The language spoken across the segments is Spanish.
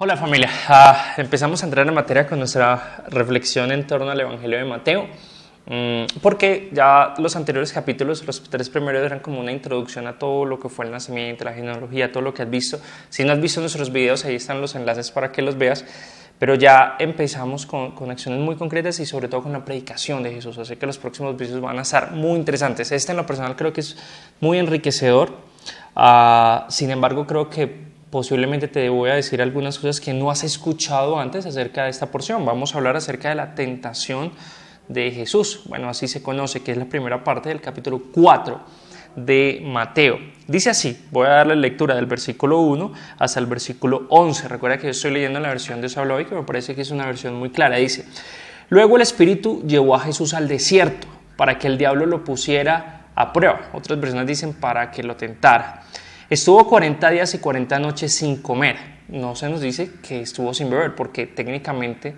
Hola familia, empezamos a entrar en materia con nuestra reflexión en torno al Evangelio de Mateo, porque ya los anteriores capítulos, los 3 primeros eran como una introducción a todo lo que fue el nacimiento, la genealogía, todo lo que has visto. Si no has visto nuestros videos, ahí están los enlaces para que los veas, pero ya empezamos con acciones muy concretas y sobre todo con la predicación de Jesús, así que los próximos videos van a estar muy interesantes. Este en lo personal creo que es muy enriquecedor, sin embargo creo que posiblemente te voy a decir algunas cosas que no has escuchado antes acerca de esta porción. Vamos a hablar acerca de la tentación de Jesús. Bueno, así se conoce, que es la primera parte del capítulo 4 de Mateo. Dice así, voy a darle lectura del versículo 1 hasta el versículo 11. Recuerda que yo estoy leyendo la versión de Sablo hoy, que me parece que es una versión muy clara. Dice, luego el Espíritu llevó a Jesús al desierto para que el diablo lo pusiera a prueba. Otras versiones dicen para que lo tentara. Estuvo 40 días y 40 noches sin comer. No se nos dice que estuvo sin beber, porque técnicamente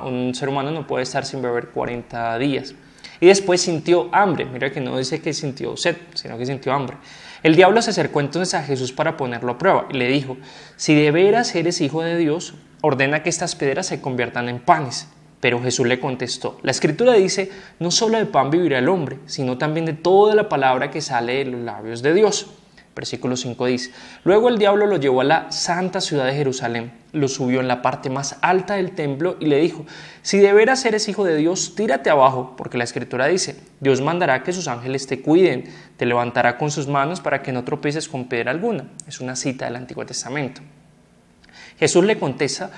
un ser humano no puede estar sin beber 40 días. Y después sintió hambre. Mira que no dice que sintió sed, sino que sintió hambre. El diablo se acercó entonces a Jesús para ponerlo a prueba y le dijo, si de veras eres hijo de Dios, ordena que estas piedras se conviertan en panes. Pero Jesús le contestó, la Escritura dice, no solo de pan vivirá el hombre, sino también de toda la palabra que sale de los labios de Dios. Versículo 5 dice, luego el diablo lo llevó a la santa ciudad de Jerusalén, lo subió en la parte más alta del templo y le dijo, si de veras eres hijo de Dios, tírate abajo, porque la Escritura dice, Dios mandará que sus ángeles te cuiden, te levantará con sus manos para que no tropieces con piedra alguna. Es una cita del Antiguo Testamento. Jesús le contesta,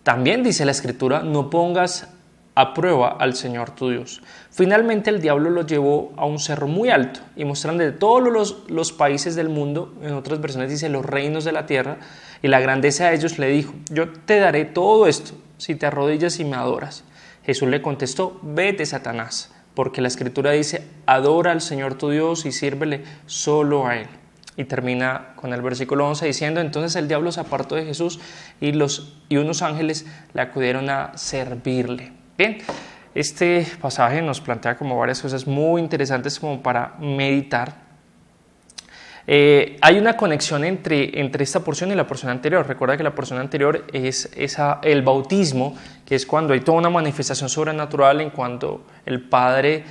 también dice la Escritura, no pongas a prueba al Señor tu Dios. Finalmente el diablo lo llevó a un cerro muy alto y mostrando de todos los países del mundo, en otras versiones dice los reinos de la tierra, y la grandeza de ellos le dijo, yo te daré todo esto si te arrodillas y me adoras. Jesús le contestó, vete Satanás, porque la Escritura dice, adora al Señor tu Dios y sírvele solo a Él. Y termina con el versículo 11 diciendo, entonces el diablo se apartó de Jesús y unos ángeles le acudieron a servirle. Bien, este pasaje nos plantea como varias cosas muy interesantes como para meditar. Hay una conexión entre esta porción y la porción anterior. Recuerda que la porción anterior es el bautismo, que es cuando hay toda una manifestación sobrenatural en cuanto el Padre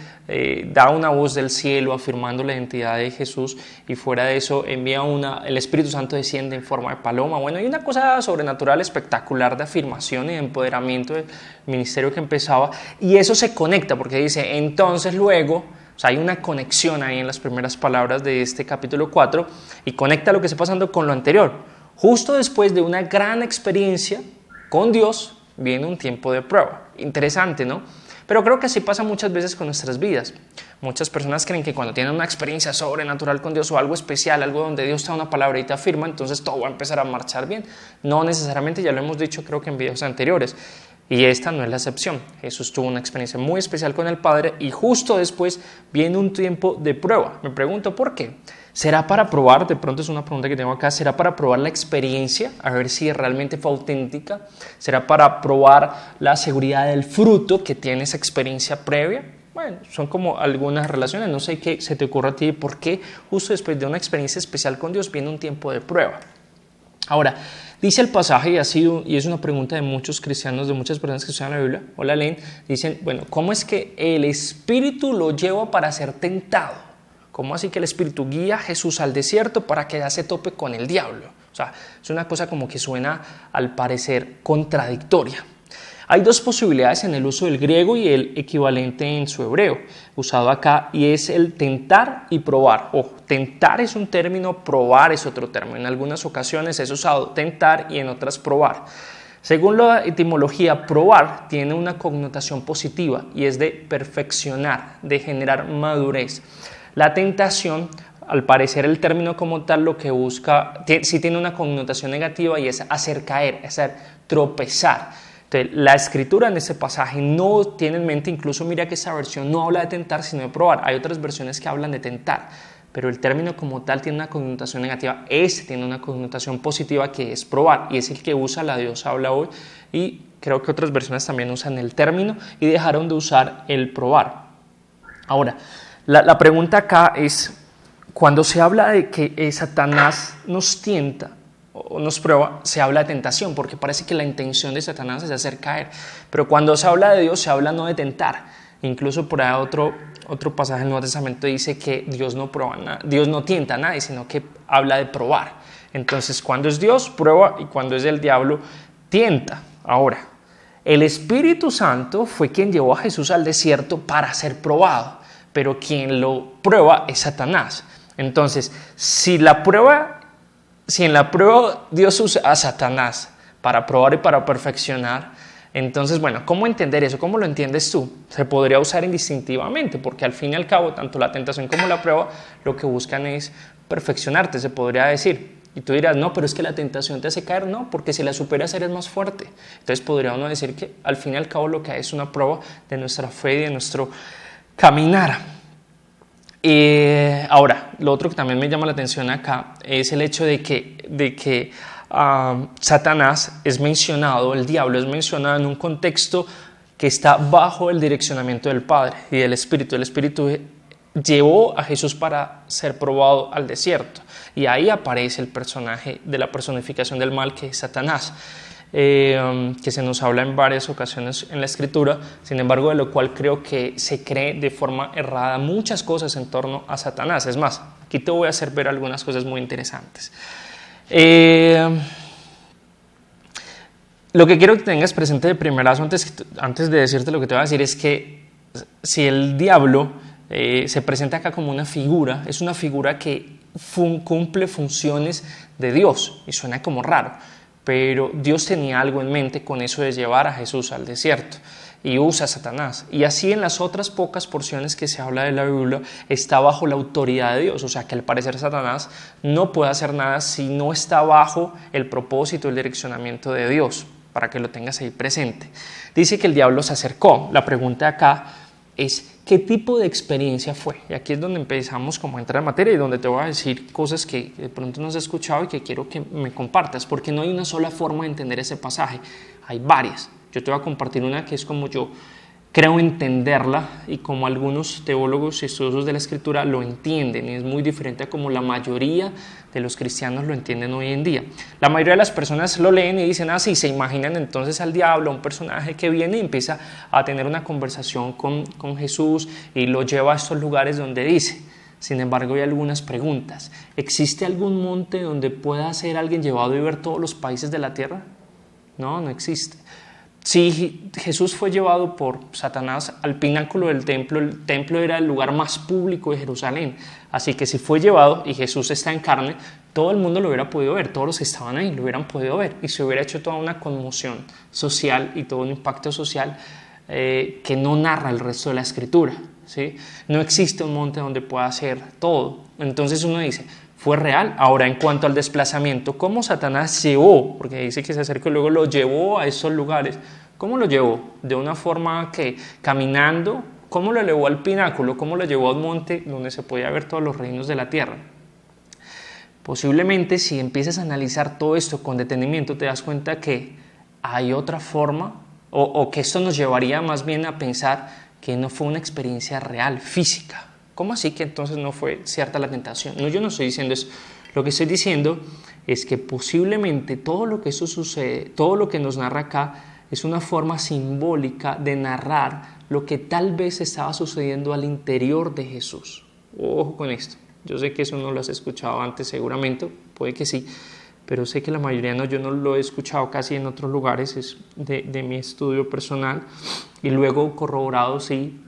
da una voz del cielo afirmando la identidad de Jesús y fuera de eso el Espíritu Santo desciende en forma de paloma. Bueno, hay una cosa sobrenatural espectacular de afirmación y de empoderamiento del ministerio que empezaba y eso se conecta porque dice, entonces luego... O sea, hay una conexión ahí en las primeras palabras de este capítulo 4 y conecta lo que está pasando con lo anterior. Justo después de una gran experiencia con Dios, viene un tiempo de prueba. Interesante, ¿no? Pero creo que así pasa muchas veces con nuestras vidas. Muchas personas creen que cuando tienen una experiencia sobrenatural con Dios o algo especial, algo donde Dios te da una palabra y te afirma, entonces todo va a empezar a marchar bien. No necesariamente, ya lo hemos dicho creo que en videos anteriores. Y esta no es la excepción. Jesús tuvo una experiencia muy especial con el Padre y justo después viene un tiempo de prueba. Me pregunto ¿por qué? ¿Será para probar? De pronto es una pregunta que tengo acá. ¿Será para probar la experiencia? A ver si realmente fue auténtica. ¿Será para probar la seguridad del fruto que tiene esa experiencia previa? Bueno, son como algunas relaciones. No sé qué se te ocurre a ti. ¿Por qué justo después de una experiencia especial con Dios viene un tiempo de prueba? Ahora, dice el pasaje, y es una pregunta de muchos cristianos, de muchas personas que estudian la Biblia, o la leen, dicen, bueno, ¿cómo es que el Espíritu lo lleva para ser tentado? ¿Cómo así que el Espíritu guía a Jesús al desierto para que se tope con el diablo? O sea, es una cosa como que suena, al parecer, contradictoria. Hay dos posibilidades en el uso del griego y el equivalente en su hebreo, usado acá, y es el tentar y probar. Ojo, tentar es un término, probar es otro término. En algunas ocasiones es usado tentar y en otras probar. Según la etimología, probar tiene una connotación positiva y es de perfeccionar, de generar madurez. La tentación, al parecer el término como tal lo que busca, sí tiene una connotación negativa y es hacer caer, hacer tropezar. Entonces, la Escritura en este pasaje no tiene en mente, incluso mira que esta versión no habla de tentar sino de probar. Hay otras versiones que hablan de tentar, pero el término como tal tiene una connotación negativa. Este tiene una connotación positiva que es probar y es el que usa la Dios habla hoy y creo que otras versiones también usan el término y dejaron de usar el probar. Ahora, la pregunta acá es, cuando se habla de que Satanás nos tienta, o nos prueba, se habla de tentación, porque parece que la intención de Satanás es hacer caer. Pero cuando se habla de Dios, se habla no de tentar. Incluso por ahí otro pasaje del Nuevo Testamento dice que Dios no prueba nada, Dios no tienta a nadie, sino que habla de probar. Entonces, cuando es Dios, prueba, y cuando es el diablo, tienta. Ahora, el Espíritu Santo fue quien llevó a Jesús al desierto para ser probado, pero quien lo prueba es Satanás. Entonces, si en la prueba Dios usa a Satanás para probar y para perfeccionar, entonces, bueno, ¿cómo entender eso? ¿Cómo lo entiendes tú? Se podría usar indistintivamente, porque al fin y al cabo, tanto la tentación como la prueba, lo que buscan es perfeccionarte, se podría decir. Y tú dirás, no, pero es que la tentación te hace caer. No, porque si la superas eres más fuerte. Entonces podría uno decir que al fin y al cabo lo que hay es una prueba de nuestra fe y de nuestro caminar. Ahora, lo otro que también me llama la atención acá es el hecho de que Satanás es mencionado, el diablo es mencionado en un contexto que está bajo el direccionamiento del Padre y del Espíritu. El Espíritu llevó a Jesús para ser probado al desierto, y ahí aparece el personaje de la personificación del mal, que es Satanás, que se nos habla en varias ocasiones en la Escritura. Sin embargo, de lo cual creo que se cree de forma errada muchas cosas en torno a Satanás. Es más, aquí te voy a hacer ver algunas cosas muy interesantes. Lo que quiero que tengas presente de primerazo, antes de decirte lo que te voy a decir, es que si el diablo se presenta acá como una figura, es una figura que cumple funciones de Dios, y suena como raro, pero Dios tenía algo en mente con eso de llevar a Jesús al desierto, y usa a Satanás. Y así en las otras pocas porciones que se habla de la Biblia está bajo la autoridad de Dios, o sea que al parecer Satanás no puede hacer nada si no está bajo el propósito, el direccionamiento de Dios, para que lo tengas ahí presente. Dice que el diablo se acercó. La pregunta acá es ¿qué tipo de experiencia fue? Y aquí es donde empezamos como a entrar en materia, y donde te voy a decir cosas que de pronto no has escuchado y que quiero que me compartas, porque no hay una sola forma de entender ese pasaje, hay varias. Yo te voy a compartir una que es como yo creo entenderla, y como algunos teólogos y estudiosos de la Escritura lo entienden, y es muy diferente a como la mayoría de los cristianos lo entienden hoy en día. La mayoría de las personas lo leen y dicen, sí, se imaginan entonces al diablo, un personaje que viene y empieza a tener una conversación con Jesús y lo lleva a estos lugares donde dice. Sin embargo, hay algunas preguntas. ¿Existe algún monte donde pueda ser alguien llevado y ver todos los países de la tierra? No, no existe. Si Jesús fue llevado por Satanás al pináculo del templo, el templo era el lugar más público de Jerusalén, así que si fue llevado y Jesús está en carne, todo el mundo lo hubiera podido ver, todos los que estaban ahí lo hubieran podido ver, y se hubiera hecho toda una conmoción social y todo un impacto social que no narra el resto de la Escritura, ¿sí? No existe un monte donde pueda hacer todo. Entonces uno dice, ¿fue real? Ahora, en cuanto al desplazamiento, ¿cómo Satanás llevó? Porque dice que se acercó y luego lo llevó a esos lugares. ¿Cómo lo llevó? ¿De una forma que caminando? ¿Cómo lo llevó al pináculo? ¿Cómo lo llevó a un monte donde se podía ver todos los reinos de la tierra? Posiblemente, si empiezas a analizar todo esto con detenimiento, te das cuenta que hay otra forma, o que esto nos llevaría más bien a pensar que no fue una experiencia real, física. ¿Cómo así que entonces no fue cierta la tentación? No, yo no estoy diciendo eso. Lo que estoy diciendo es que posiblemente todo lo que eso sucede, todo lo que nos narra acá, es una forma simbólica de narrar lo que tal vez estaba sucediendo al interior de Jesús. Ojo con esto. Yo sé que eso no lo has escuchado antes seguramente, puede que sí, pero sé que la mayoría no, yo no lo he escuchado casi en otros lugares, es de mi estudio personal, y luego corroborado, sí,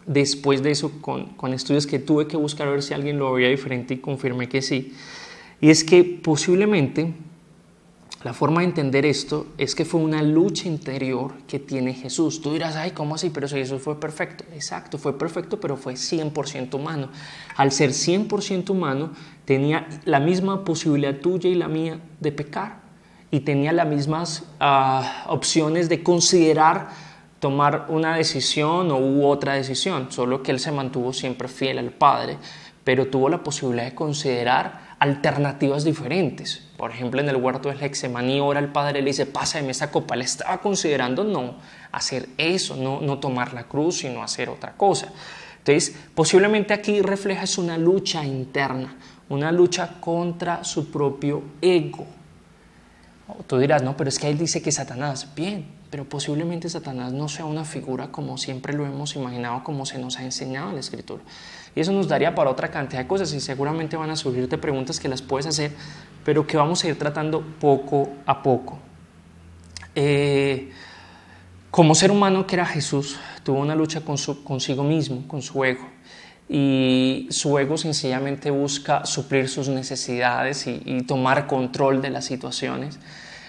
después de eso con estudios que tuve que buscar a ver si alguien lo veía diferente, y confirmé que sí. Y es que posiblemente la forma de entender esto es que fue una lucha interior que tiene Jesús. Tú dirás, ¿cómo así? Pero si Jesús fue perfecto. Exacto, fue perfecto, pero fue 100% humano. Al ser 100% humano, tenía la misma posibilidad tuya y la mía de pecar, y tenía las mismas opciones de considerar tomar una decisión u otra decisión, solo que él se mantuvo siempre fiel al Padre, pero tuvo la posibilidad de considerar alternativas diferentes. Por ejemplo, en el huerto del Getsemaní ora al Padre, le dice, pásame esa copa. Él estaba considerando no hacer eso, no tomar la cruz, sino hacer otra cosa. Entonces, posiblemente aquí refleja una lucha interna, una lucha contra su propio ego, Tú dirás, no, pero es que ahí dice que Satanás, bien, pero posiblemente Satanás no sea una figura como siempre lo hemos imaginado, como se nos ha enseñado en la Escritura. Y eso nos daría para otra cantidad de cosas y seguramente van a surgirte preguntas que las puedes hacer, pero que vamos a ir tratando poco a poco. Como ser humano que era Jesús, tuvo una lucha consigo mismo, con su ego. Y su ego sencillamente busca suplir sus necesidades y tomar control de las situaciones.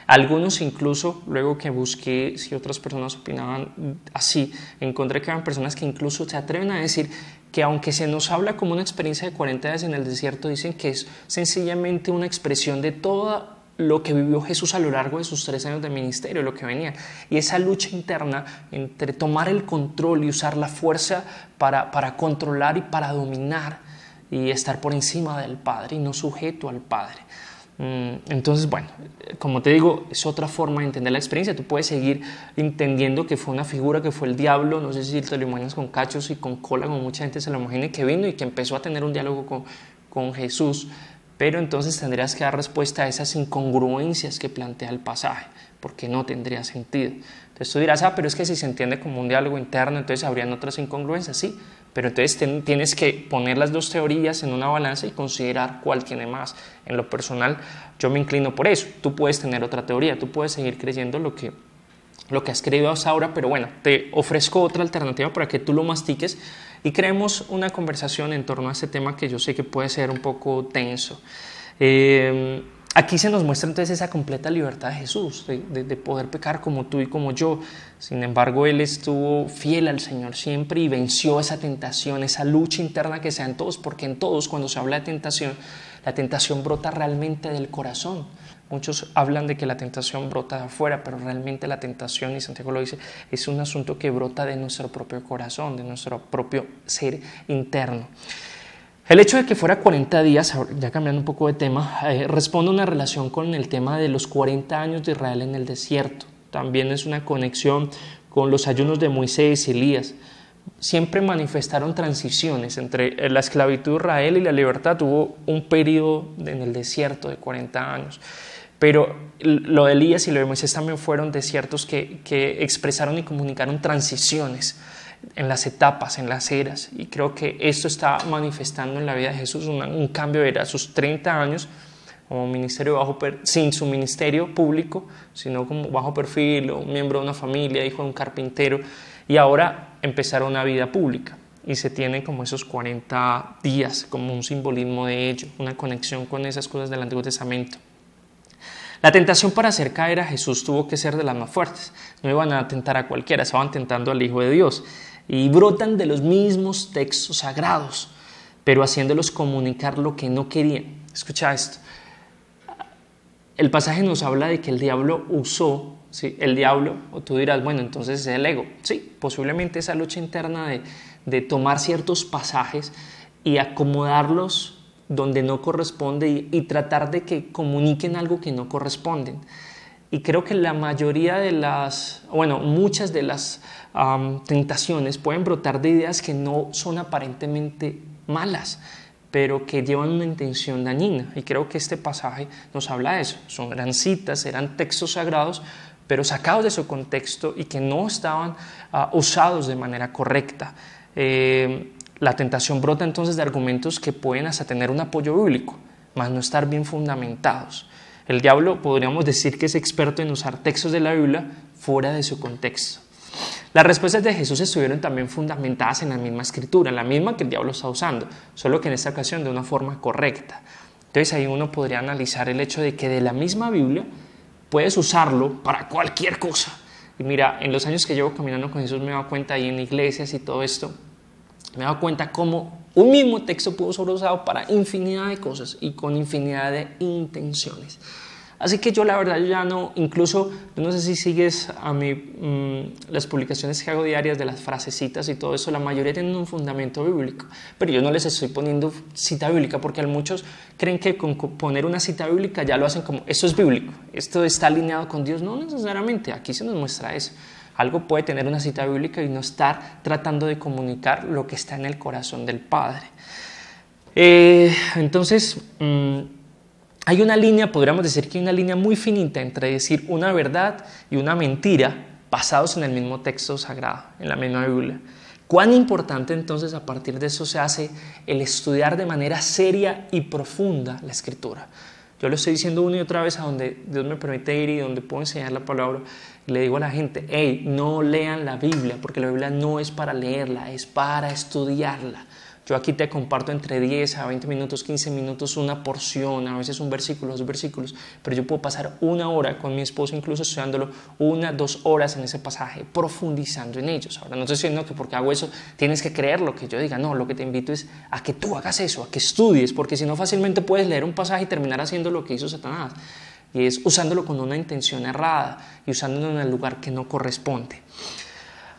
Algunos incluso, luego que busqué si otras personas opinaban así, encontré que eran personas que incluso se atreven a decir que aunque se nos habla como una experiencia de 40 días en el desierto, dicen que es sencillamente una expresión de todo lo que vivió Jesús a lo largo de sus 3 años de ministerio, lo que venía. Y esa lucha interna entre tomar el control y usar la fuerza para controlar y para dominar y estar por encima del Padre y no sujeto al Padre. Entonces, bueno, como te digo, es otra forma de entender la experiencia. Tú puedes seguir entendiendo que fue una figura, que fue el diablo. No sé si te lo imaginas con cachos y con cola, como mucha gente se lo imagina, que vino y que empezó a tener un diálogo con Jesús. Pero entonces tendrías que dar respuesta a esas incongruencias que plantea el pasaje, porque no tendría sentido. Entonces tú dirás, pero es que si se entiende como un diálogo interno, entonces habrían otras incongruencias, sí, pero entonces tienes que poner las dos teorías en una balanza y considerar cuál tiene más. En lo personal, yo me inclino por eso. Tú puedes tener otra teoría, tú puedes seguir creyendo lo que has creído hasta ahora, pero bueno, te ofrezco otra alternativa para que tú lo mastiques y creemos una conversación en torno a este tema que yo sé que puede ser un poco tenso. Aquí se nos muestra entonces esa completa libertad de Jesús, de poder pecar como tú y como yo. Sin embargo, Él estuvo fiel al Señor siempre y venció esa tentación, esa lucha interna que sea en todos, porque en todos, cuando se habla de tentación, la tentación brota realmente del corazón. Muchos hablan de que la tentación brota de afuera, pero realmente la tentación, y Santiago lo dice, es un asunto que brota de nuestro propio corazón, de nuestro propio ser interno. El hecho de que fuera 40 días, ya cambiando un poco de tema, responde a una relación con el tema de los 40 años de Israel en el desierto. También es una conexión con los ayunos de Moisés y Elías. Siempre manifestaron transiciones entre la esclavitud de Israel y la libertad. Hubo un periodo en el desierto de 40 años. Pero lo de Elías y lo de Moisés también fueron desiertos que expresaron y comunicaron transiciones en las etapas, en las eras. Y creo que esto está manifestando en la vida de Jesús un cambio. Era sus 30 años como ministerio sin su ministerio público, sino como bajo perfil, o miembro de una familia, hijo de un carpintero. Y ahora empezar una vida pública. Y se tiene como esos 40 días, como un simbolismo de ello, una conexión con esas cosas del Antiguo Testamento. La tentación para hacer caer a Jesús tuvo que ser de las más fuertes. No iban a tentar a cualquiera, estaban tentando al Hijo de Dios. Y brotan de los mismos textos sagrados, pero haciéndolos comunicar lo que no querían. Escucha esto. El pasaje nos habla de que el diablo usó, ¿sí? El diablo, o tú dirás, bueno, entonces es el ego. Sí, posiblemente esa lucha interna de tomar ciertos pasajes y acomodarlos donde no corresponde y tratar de que comuniquen algo que no corresponden. Y creo que la mayoría de muchas de las tentaciones pueden brotar de ideas que no son aparentemente malas, pero que llevan una intención dañina. Y creo que este pasaje nos habla de eso. Eran citas, eran textos sagrados, pero sacados de su contexto y que no estaban usados de manera correcta. La tentación brota entonces de argumentos que pueden hasta tener un apoyo bíblico, mas no estar bien fundamentados. El diablo podríamos decir que es experto en usar textos de la Biblia fuera de su contexto. Las respuestas de Jesús estuvieron también fundamentadas en la misma escritura, la misma que el diablo está usando, solo que en esta ocasión de una forma correcta. Entonces ahí uno podría analizar el hecho de que de la misma Biblia puedes usarlo para cualquier cosa. Y mira, en los años que llevo caminando con Jesús me he dado cuenta ahí en iglesias y todo esto, me he dado cuenta cómo un mismo texto pudo ser usado para infinidad de cosas y con infinidad de intenciones. Así que yo la verdad ya no, incluso, no sé si sigues a las publicaciones que hago diarias de las frasecitas y todo eso, la mayoría tienen un fundamento bíblico, pero yo no les estoy poniendo cita bíblica porque muchos creen que con poner una cita bíblica ya lo hacen como, esto es bíblico, esto está alineado con Dios. No necesariamente, aquí se nos muestra eso. Algo puede tener una cita bíblica y no estar tratando de comunicar lo que está en el corazón del Padre. Entonces, hay una línea, podríamos decir que hay una línea muy finita entre decir una verdad y una mentira basados en el mismo texto sagrado, en la misma Biblia. Cuán importante entonces a partir de eso se hace el estudiar de manera seria y profunda la Escritura. Yo lo estoy diciendo una y otra vez a donde Dios me permite ir y donde puedo enseñar la palabra. Y le digo a la gente, hey, no lean la Biblia, porque la Biblia no es para leerla, es para estudiarla. Yo aquí te comparto entre 10 a 20 minutos, 15 minutos una porción, a veces un versículo, 2 versículos, pero yo puedo pasar 1 hora con mi esposo incluso estudiándolo 1, 2 horas en ese pasaje, profundizando en ellos. Ahora no estoy diciendo que porque hago eso tienes que creer lo que yo diga, no, lo que te invito es a que tú hagas eso, a que estudies, porque si no fácilmente puedes leer un pasaje y terminar haciendo lo que hizo Satanás, y es usándolo con una intención errada y usándolo en el lugar que no corresponde.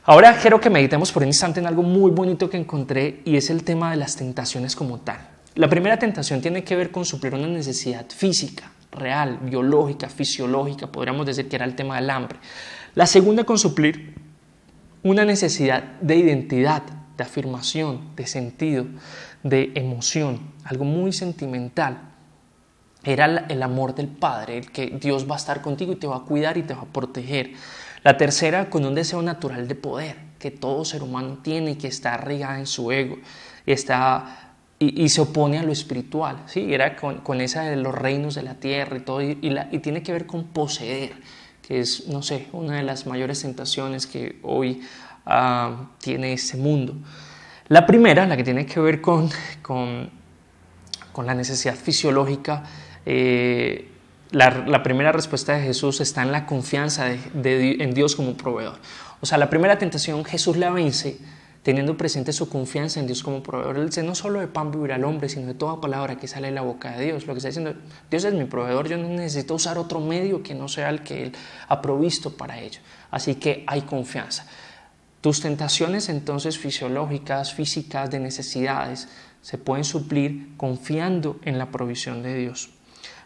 Ahora quiero que meditemos por un instante en algo muy bonito que encontré y es el tema de las tentaciones como tal. La primera tentación tiene que ver con suplir una necesidad física, real, biológica, fisiológica, podríamos decir que era el tema del hambre. La segunda con suplir una necesidad de identidad, de afirmación, de sentido, de emoción, algo muy sentimental. Era el amor del Padre, el que Dios va a estar contigo y te va a cuidar y te va a proteger. La tercera, con un deseo natural de poder, que todo ser humano tiene y que está arraigada en su ego y se opone a lo espiritual. ¿Sí? Era con esa de los reinos de la tierra y todo, y tiene que ver con poseer, que es, no sé, una de las mayores tentaciones que hoy tiene este mundo. La primera, la que tiene que ver con la necesidad fisiológica, la primera respuesta de Jesús está en la confianza en Dios como proveedor. O sea, la primera tentación Jesús la vence teniendo presente su confianza en Dios como proveedor. Él dice, no solo de pan vivirá el hombre, sino de toda palabra que sale de la boca de Dios. Lo que está diciendo, Dios es mi proveedor, yo no necesito usar otro medio que no sea el que Él ha provisto para ello. Así que hay confianza. Tus tentaciones entonces fisiológicas, físicas, de necesidades, se pueden suplir confiando en la provisión de Dios.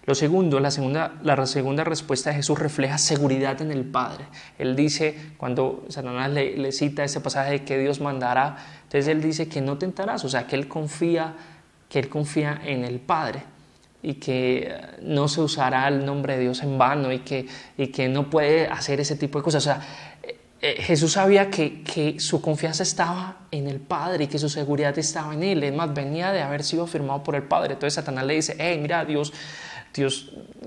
Lo segundo, la segunda respuesta de Jesús refleja seguridad en el Padre. Él dice, cuando Satanás le cita ese pasaje de que Dios mandará, entonces él dice que no tentarás, o sea, que él confía en el Padre y que no se usará el nombre de Dios en vano y que no puede hacer ese tipo de cosas. O sea, Jesús sabía que su confianza estaba en el Padre y que su seguridad estaba en Él. Es más, venía de haber sido firmado por el Padre. Entonces Satanás le dice, mira, Dios,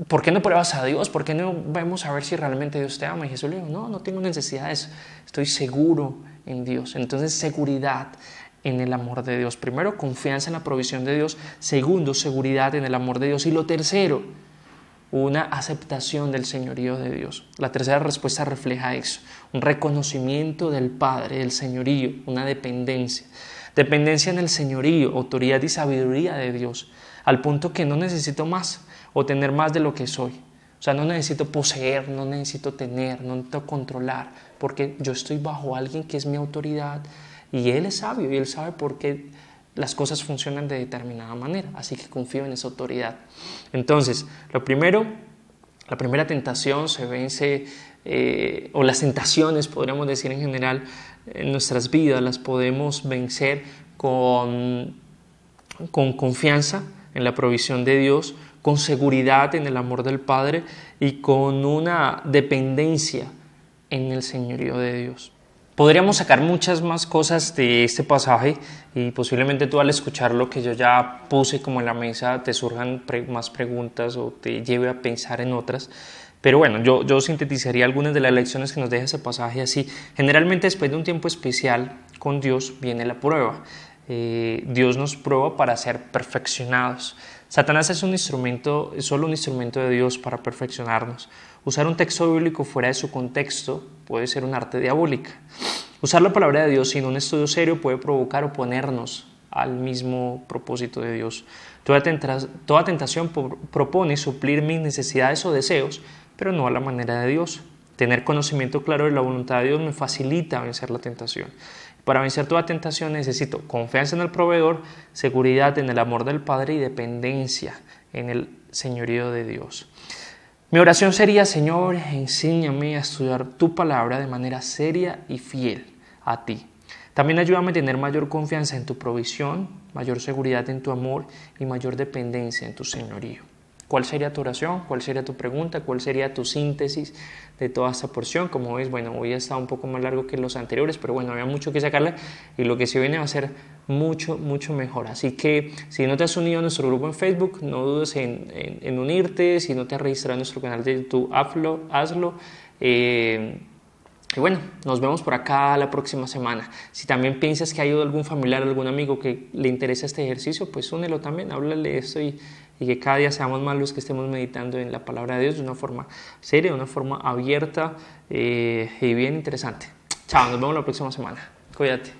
¿por qué no pruebas a Dios? ¿Por qué no vamos a ver si realmente Dios te ama? Y Jesús le dijo, no tengo necesidad de eso. Estoy seguro en Dios. Entonces, seguridad en el amor de Dios. Primero, confianza en la provisión de Dios. Segundo, seguridad en el amor de Dios. Y lo tercero, una aceptación del señorío de Dios. La tercera respuesta refleja eso, un reconocimiento del Padre, del señorío, una dependencia. Dependencia en el señorío, autoridad y sabiduría de Dios, al punto que no necesito más o tener más de lo que soy. O sea, no necesito poseer, no necesito tener, no necesito controlar, porque yo estoy bajo alguien que es mi autoridad y Él es sabio y Él sabe por qué las cosas funcionan de determinada manera, así que confío en esa autoridad. Entonces, la primera tentación se vence, o las tentaciones, podríamos decir en general, en nuestras vidas las podemos vencer con confianza en la provisión de Dios, con seguridad en el amor del Padre y con una dependencia en el señorío de Dios. Podríamos sacar muchas más cosas de este pasaje y posiblemente tú al escuchar lo que yo ya puse como en la mesa te surjan más preguntas o te lleve a pensar en otras. Pero bueno, yo sintetizaría algunas de las lecciones que nos deja ese pasaje así. Generalmente después de un tiempo especial con Dios viene la prueba. Dios nos prueba para ser perfeccionados. Satanás es solo un instrumento de Dios para perfeccionarnos. Usar un texto bíblico fuera de su contexto puede ser un arte diabólica. Usar la palabra de Dios sin un estudio serio puede provocar oponernos al mismo propósito de Dios. Toda tentación propone suplir mis necesidades o deseos, pero no a la manera de Dios. Tener conocimiento claro de la voluntad de Dios me facilita vencer la tentación. Para vencer toda tentación necesito confianza en el proveedor, seguridad en el amor del Padre y dependencia en el señorío de Dios. Mi oración sería, Señor, enséñame a estudiar tu palabra de manera seria y fiel a ti. También ayúdame a tener mayor confianza en tu provisión, mayor seguridad en tu amor y mayor dependencia en tu señorío. ¿Cuál sería tu oración? ¿Cuál sería tu pregunta? ¿Cuál sería tu síntesis de toda esta porción? Como ves, bueno, hoy ha estado un poco más largo que los anteriores, pero bueno, había mucho que sacarle y lo que se viene va a ser mucho, mucho mejor. Así que si no te has unido a nuestro grupo en Facebook, no dudes en unirte. Si no te has registrado en nuestro canal de YouTube, hazlo. Y bueno, nos vemos por acá la próxima semana. Si también piensas que hay algún familiar, algún amigo que le interesa este ejercicio, pues únelo también, háblale de esto y que cada día seamos más los que estemos meditando en la palabra de Dios de una forma seria, de una forma abierta y bien interesante. Chao, nos vemos la próxima semana. Cuídate.